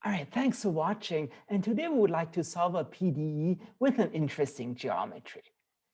All right, thanks for watching. And today we would like to solve a PDE with an interesting geometry.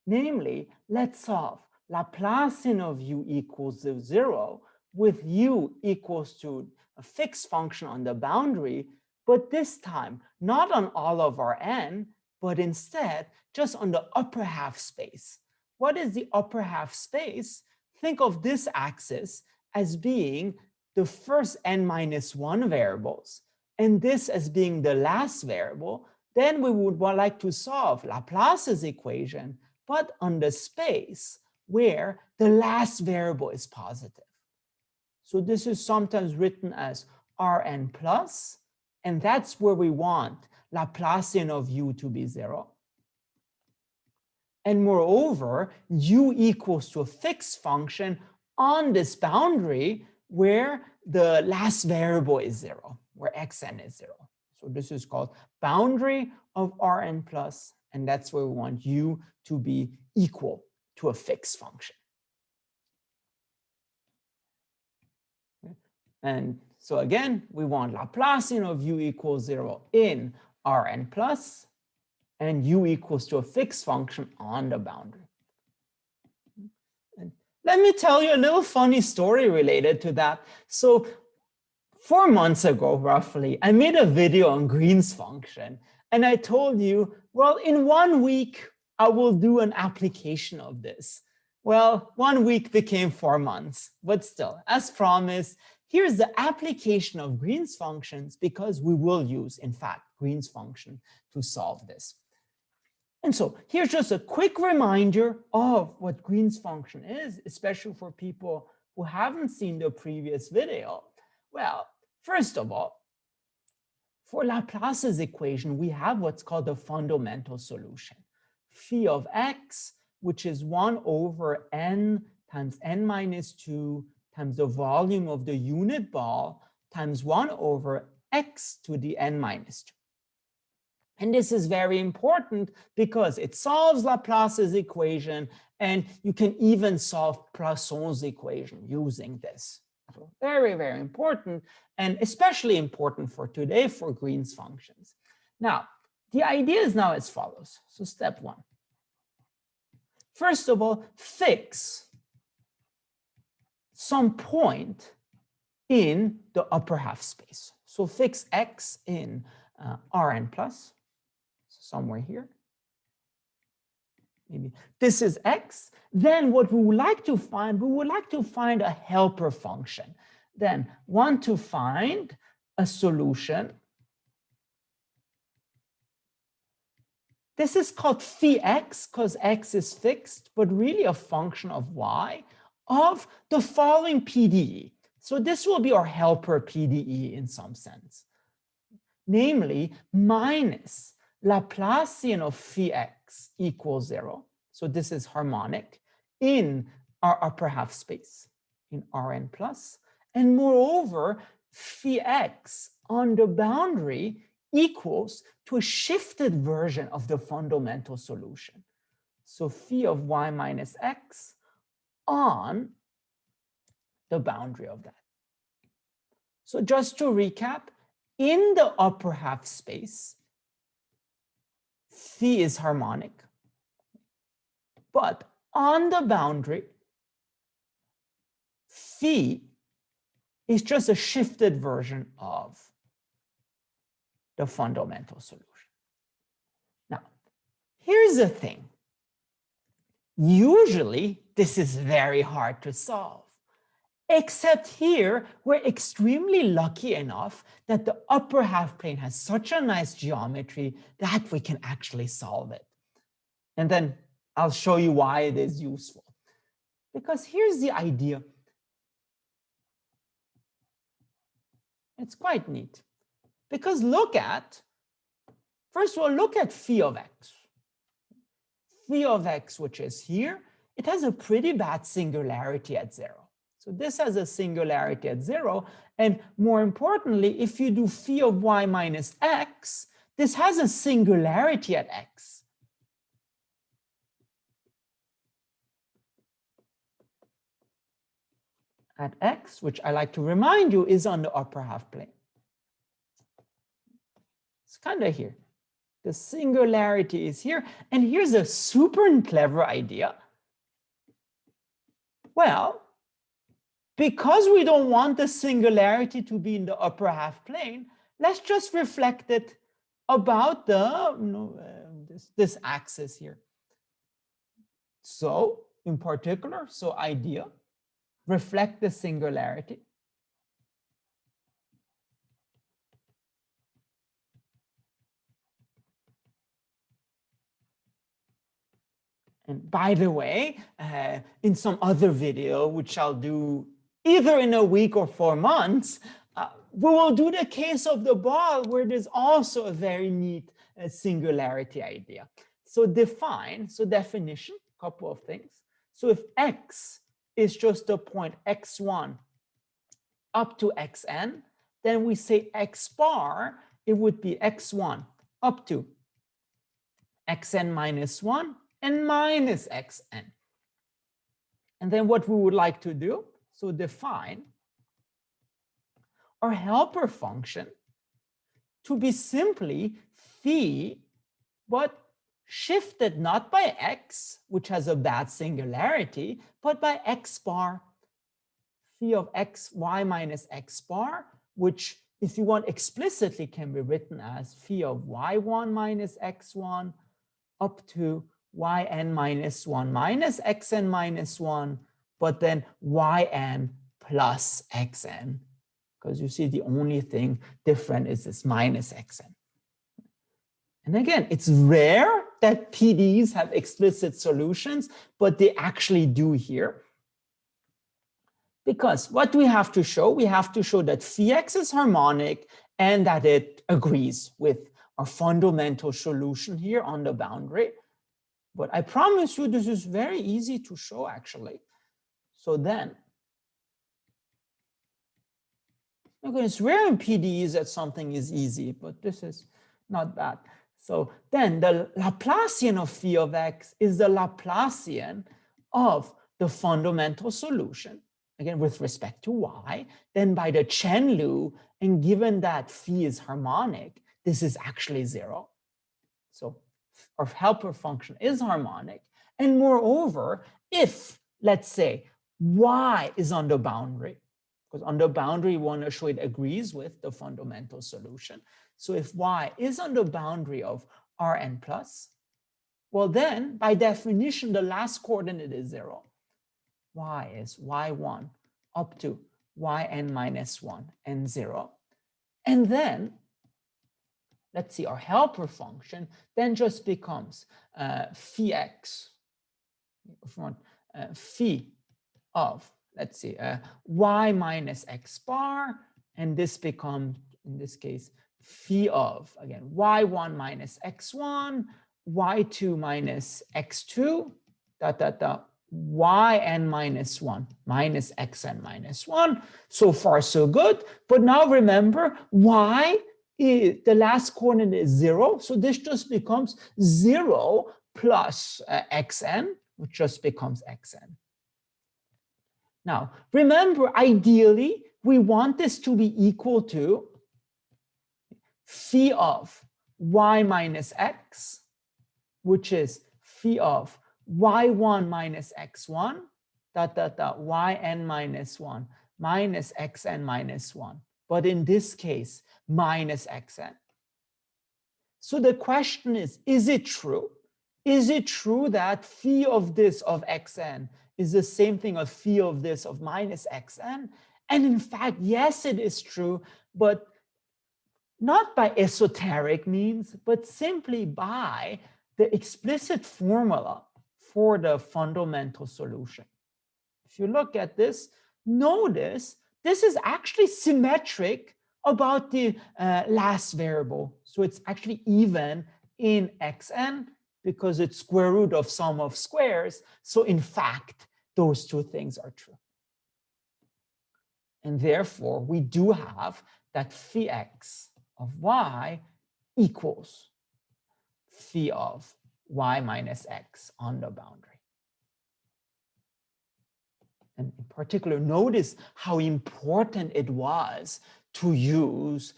Namely, let's solve Laplacian of u equals to 0 with u equals to a fixed function on the boundary, but this time not on all of our n, but instead just on the upper half space. What is the upper half space? Think of this axis as being the first n-1 variables, and this as being the last variable. Then we would like to solve Laplace's equation, but on the space where the last variable is positive. So this is sometimes written as Rn plus, and that's where we want Laplacian of u to be 0. And moreover, u equals to a fixed function on this boundary where the last variable is 0, where xn is 0. So this is called boundary of Rn plus, and that's where we want u to be equal to a fixed function. And so again, we want Laplacian of u equals 0 in Rn plus, and u equals to a fixed function on the boundary. And let me tell you a little funny story related to that. So 4 months ago, roughly, I made a video on Green's function, and I told you, well, in 1 week, I will do an application of this. Well, 1 week became 4 months, but still, as promised, here's the application of Green's functions, because we will use, in fact, Green's function to solve this. And so here's just a quick reminder of what Green's function is, especially for people who haven't seen the previous video. Well, first of all, for Laplace's equation, we have what's called the fundamental solution. Phi of x, which is 1 over n times n minus 2 times the volume of the unit ball times 1 over x to the n minus 2. And this is very important because it solves Laplace's equation, and you can even solve Poisson's equation using this. So very, very important, and especially important for today for Green's functions. Now, the idea is now as follows. So step 1. First of all, fix some point in the upper half space. So fix x in Rn plus. Somewhere here. Maybe this is x. Then what we would like to find, a helper function. Then want to find a solution. This is called phi x because x is fixed, but really a function of y of the following PDE. So this will be our helper PDE in some sense. Namely, minus Laplacian of phi x equals 0. So this is harmonic in our upper half space in Rn plus. And moreover, phi x on the boundary equals to a shifted version of the fundamental solution. So phi of y minus x on the boundary of that. So just to recap, in the upper half space, phi is harmonic, but on the boundary, phi is just a shifted version of the fundamental solution. Now, here's the thing. Usually, this is very hard to solve. Except here, we're extremely lucky enough that the upper half plane has such a nice geometry that we can actually solve it. And then I'll show you why it is useful. Because here's the idea. It's quite neat. Because first of all, look at phi of x. Phi of x, which is here, it has a pretty bad singularity at 0. So this has a singularity at 0. And more importantly, if you do phi of y minus x, this has a singularity at x. At x, which I like to remind you is on the upper half plane. It's kind of here. The singularity is here. And here's a super clever idea. Well, because we don't want the singularity to be in the upper half plane, let's just reflect it about the this axis here. So in particular, so idea, reflect the singularity. And by the way, in some other video, which I'll do either in a week or 4 months, we will do the case of the ball where there's also a very neat singularity idea. So definition, couple of things. So if x is just a point x1 up to xn, then we say x bar, it would be x1 up to xn minus 1 and minus xn. And then what we would like to do, so define our helper function to be simply phi, but shifted not by x, which has a bad singularity, but by x bar, phi of x, y minus x bar, which if you want explicitly can be written as phi of y1 minus x1 up to yn minus 1 minus xn minus 1, but then yn plus xn. Because you see the only thing different is this minus xn. And again, it's rare that PDEs have explicit solutions, but they actually do here. Because what we have to show that phi x is harmonic and that it agrees with our fundamental solution here on the boundary. But I promise you this is very easy to show actually. So then, okay, it's rare in PDEs that something is easy, but this is not bad. So then the Laplacian of phi of x is the Laplacian of the fundamental solution, again with respect to y, then by the Chen-Lu, and given that phi is harmonic, this is actually 0. So our helper function is harmonic. And moreover, if, let's say, y is on the boundary, because on the boundary, we want to show it agrees with the fundamental solution. So if y is on the boundary of Rn plus, well then, by definition, the last coordinate is 0. Y is y1 up to yn minus 1 and 0. And then, let's see, our helper function then just becomes phi x, phi of, let's see, y minus x bar, and this becomes, in this case, phi of, again, y1 minus x1, y2 minus x2, yn minus 1 minus xn minus 1. So far, so good. But now remember, y, the last coordinate is 0. So this just becomes 0 plus xn, which just becomes xn. Now, remember, ideally, we want this to be equal to phi of y minus x, which is phi of y1 minus x1, yn minus 1 minus xn minus 1. But in this case, minus xn. So the question is it true? Is it true that phi of this of xn is the same thing as phi of this of minus xn? And in fact, yes, it is true, but not by esoteric means, but simply by the explicit formula for the fundamental solution. If you look at this, notice this is actually symmetric about the last variable. So it's actually even in xn because it's square root of sum of squares. So in fact, those two things are true. And therefore, we do have that phi x of y equals phi of y minus x on the boundary. And in particular, notice how important it was to use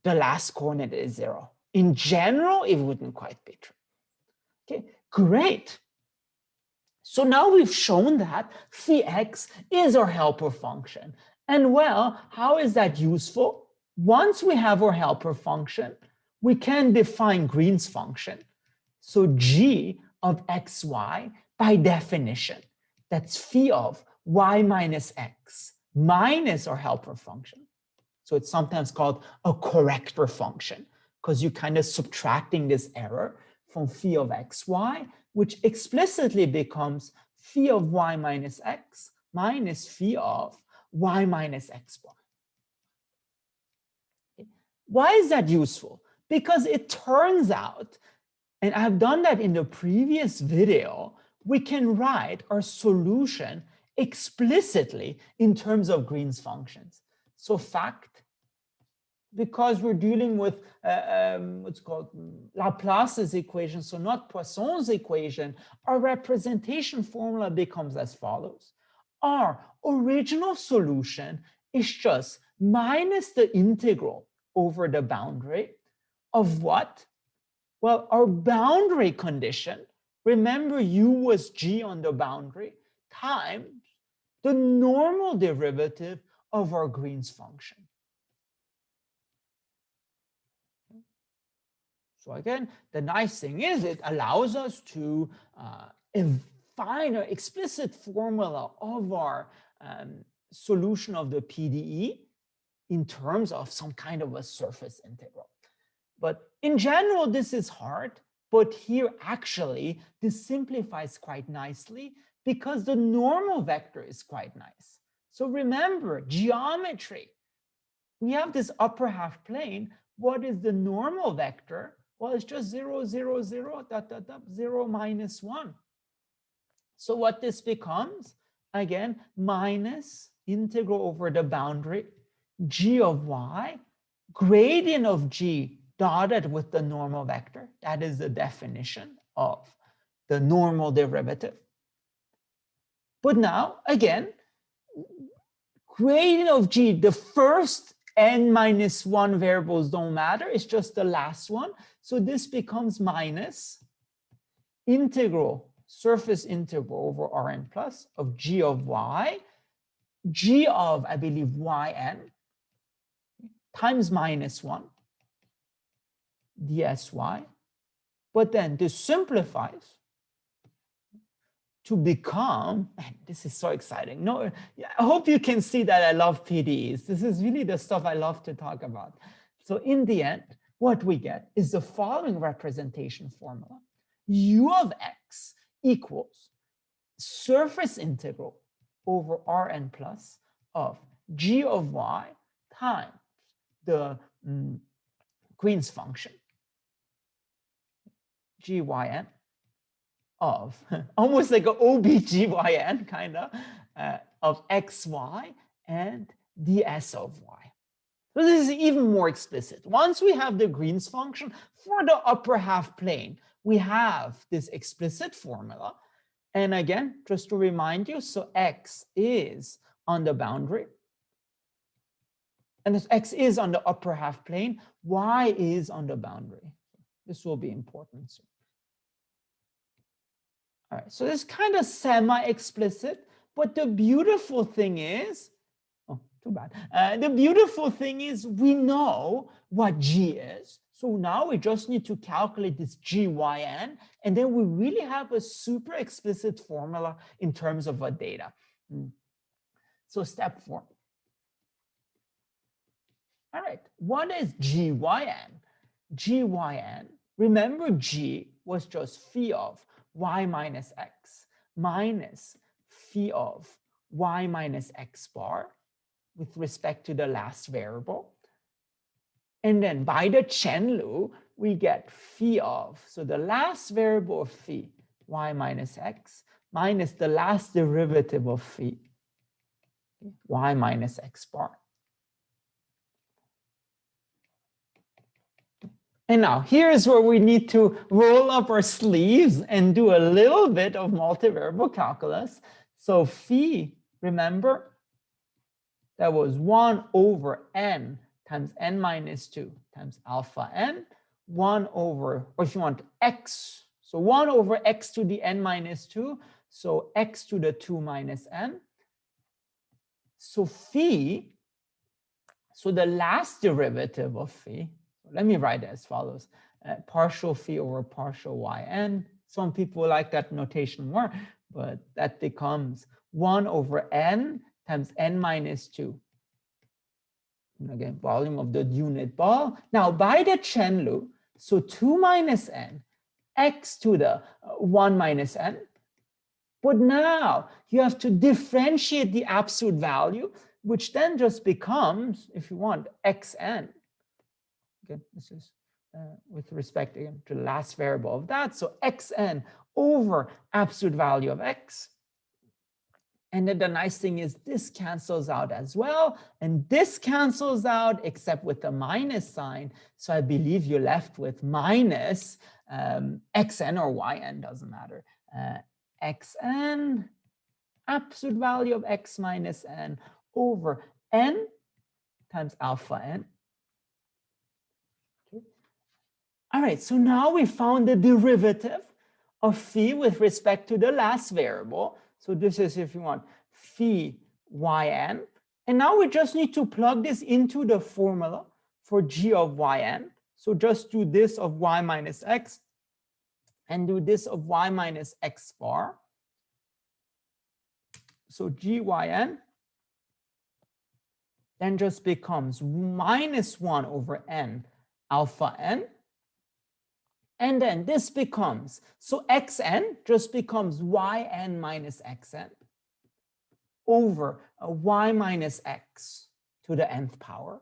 the last coordinate is 0. in general, it wouldn't quite be true. Okay, great. So now we've shown that phi x is our helper function. And well, how is that useful? Once we have our helper function, we can define Green's function. So g of xy, by definition, that's phi of y minus x minus our helper function. So it's sometimes called a corrector function, because you're kind of subtracting this error from phi of xy, which explicitly becomes phi of y minus x minus phi of y minus x bar. Why is that useful? Because it turns out, and I've done that in the previous video, we can write our solution explicitly in terms of Green's functions. So fact, because we're dealing with what's called Laplace's equation, so not Poisson's equation, our representation formula becomes as follows. Our original solution is just minus the integral over the boundary of what? Well, our boundary condition, remember u was g on the boundary, times the normal derivative of our Green's function. So again, the nice thing is it allows us to find an explicit formula of our solution of the PDE in terms of some kind of a surface integral. But in general, this is hard. But here, actually, this simplifies quite nicely because the normal vector is quite nice. So remember, geometry. We have this upper half plane. What is the normal vector? Well, it's just 0, 0, 0, dot, dot, dot, 0, minus 1. So what this becomes, again, minus integral over the boundary, g of y, gradient of g dotted with the normal vector. That is the definition of the normal derivative. But now, again, gradient of g, the first n minus 1 variables don't matter. It's just the last one. So this becomes minus integral, surface integral over Rn plus of g of y, g of, I believe, yn times minus 1 dsy. But then this simplifies to become, man, this is so exciting. No, I hope you can see that I love PDEs. This is really the stuff I love to talk about. So in the end, what we get is the following representation formula. U of x equals surface integral over Rn plus of g of y times the Green's function, gyn of, almost like an OBGYN kind of xy and ds of y. So this is even more explicit. Once we have the Green's function for the upper half plane, we have this explicit formula. And again, just to remind you, so x is on the boundary. And if x is on the upper half plane, y is on the boundary. This will be important soon. All right, so this is kind of semi-explicit, but the beautiful thing is, oh, too bad. The beautiful thing is we know what g is. So now we just need to calculate this gyn, and then we really have a super explicit formula in terms of our data. So step 4. All right, what is gyn? Gyn, remember g was just phi of y minus x minus phi of y minus x bar with respect to the last variable. And then by the Chen-Lu, we get phi of, so the last variable of phi, y minus x, minus the last derivative of phi, y minus x bar. And now here's where we need to roll up our sleeves and do a little bit of multivariable calculus. So phi, remember, that was 1 over n times n minus 2 times alpha n. 1 over, or if you want x, so 1 over x to the n minus 2, so x to the 2 minus n. So phi, so the last derivative of phi, let me write it as follows, partial phi over partial yn. Some people like that notation more, but that becomes 1 over n times n minus 2. And again, volume of the unit ball. Now by the chain law, so 2 minus n, x to the 1 minus n. But now you have to differentiate the absolute value, which then just becomes, if you want, xn. Okay, this is with respect again to the last variable of that. So xn over absolute value of x. And then the nice thing is this cancels out as well. And this cancels out except with the minus sign. So I believe you're left with minus xn or yn, doesn't matter. Xn, absolute value of x minus n over n times alpha n. Okay. All right, so now we found the derivative of phi with respect to the last variable. So this is, if you want, phi yn. And now we just need to plug this into the formula for g of yn. So just do this of y minus x and do this of y minus x bar. So gyn then just becomes minus 1 over n alpha n. And then this becomes, so xn just becomes yn minus xn over y minus x to the nth power.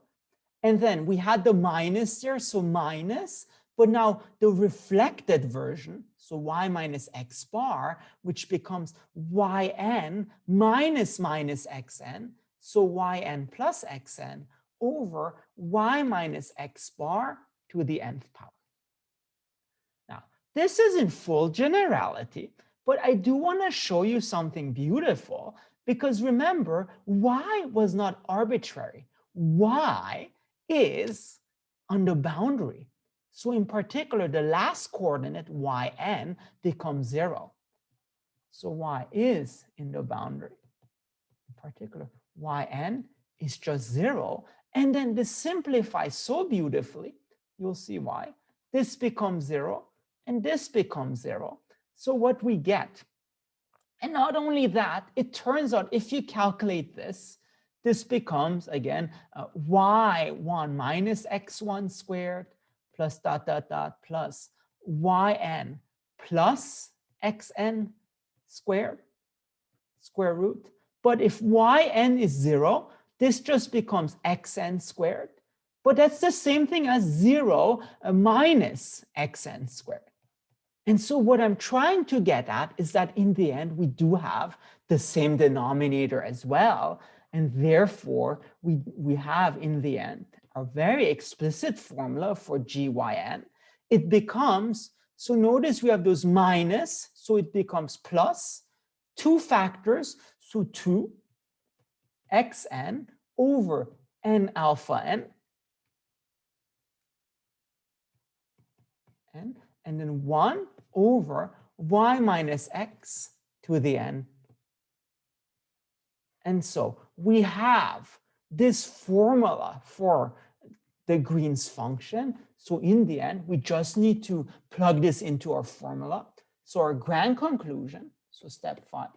And then we had the minus there, so minus, but now the reflected version, so y minus x bar, which becomes yn minus minus xn, so yn plus xn over y minus x bar to the nth power. This is in full generality, but I do want to show you something beautiful because remember, y was not arbitrary. Y is on the boundary. So in particular, the last coordinate yn becomes 0. So y is in the boundary. In particular, yn is just 0. And then this simplifies so beautifully. You'll see why. This becomes 0. And this becomes 0. So what we get, and not only that, it turns out if you calculate this, this becomes, again, y1 minus x1 squared plus dot, dot, dot, plus yn plus xn squared, square root. But if yn is 0, this just becomes xn squared. But that's the same thing as 0 minus xn squared. And so what I'm trying to get at is that in the end, we do have the same denominator as well. And therefore, we have in the end a very explicit formula for gyn. It becomes, so notice we have those minus, so it becomes plus 2 factors, so 2 xn over n alpha n. And then 1 over y minus x to the n. And so we have this formula for the Green's function. So in the end, we just need to plug this into our formula. So our grand conclusion, so step 5.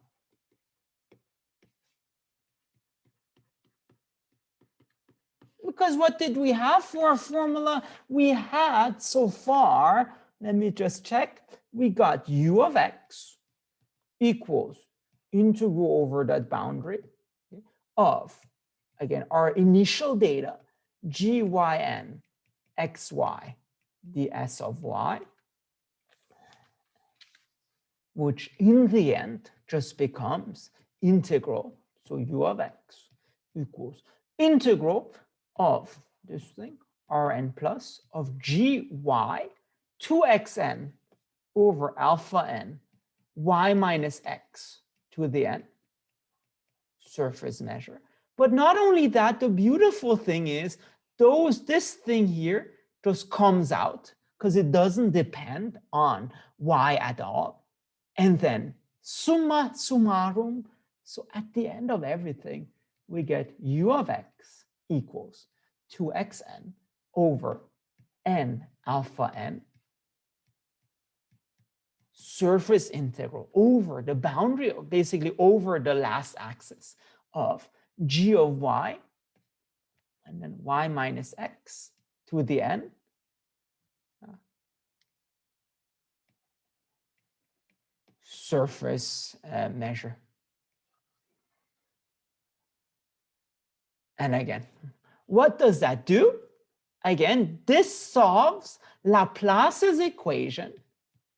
Because what did we have for our formula? We had so far, let me just check, we got u of x equals integral over that boundary of, again, our initial data, gyn xy ds of y, which in the end just becomes integral, so u of x equals integral of this thing, Rn plus of gy 2xn over alpha n y minus x to the n, surface measure. But not only that, the beautiful thing is this thing here just comes out. because it doesn't depend on y at all. And then summa summarum, so at the end of everything, we get u of x equals 2xn over n alpha n surface integral over the boundary, basically over the last axis of g of y, and then y minus x to the n, surface measure. And again, what does that do? Again, this solves Laplace's equation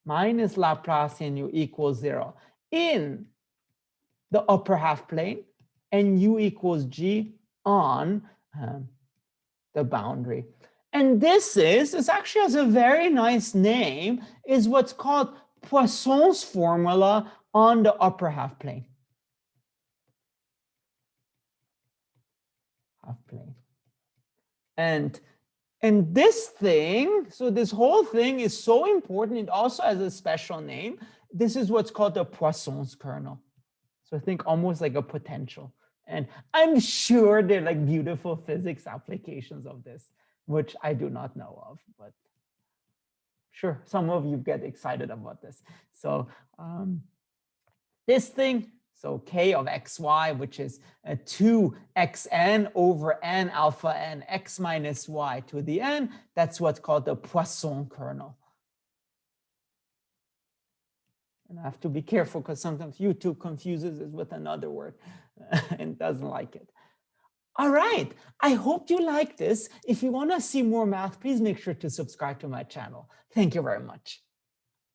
minus Laplacian u equals 0 in the upper half plane and u equals g on the boundary. And this actually has a very nice name, is what's called Poisson's formula on the upper half plane. And this thing, so this whole thing is so important, it also has a special name. This is what's called the Poisson's kernel. So think almost like a potential. And I'm sure they're like beautiful physics applications of this, which I do not know of, but sure, some of you get excited about this. So this thing, so k of xy, which is 2xn over n alpha n x minus y to the n, that's what's called the Poisson kernel. And I have to be careful because sometimes YouTube confuses it with another word and doesn't like it. All right, I hope you like this. If you want to see more math, please make sure to subscribe to my channel. Thank you very much.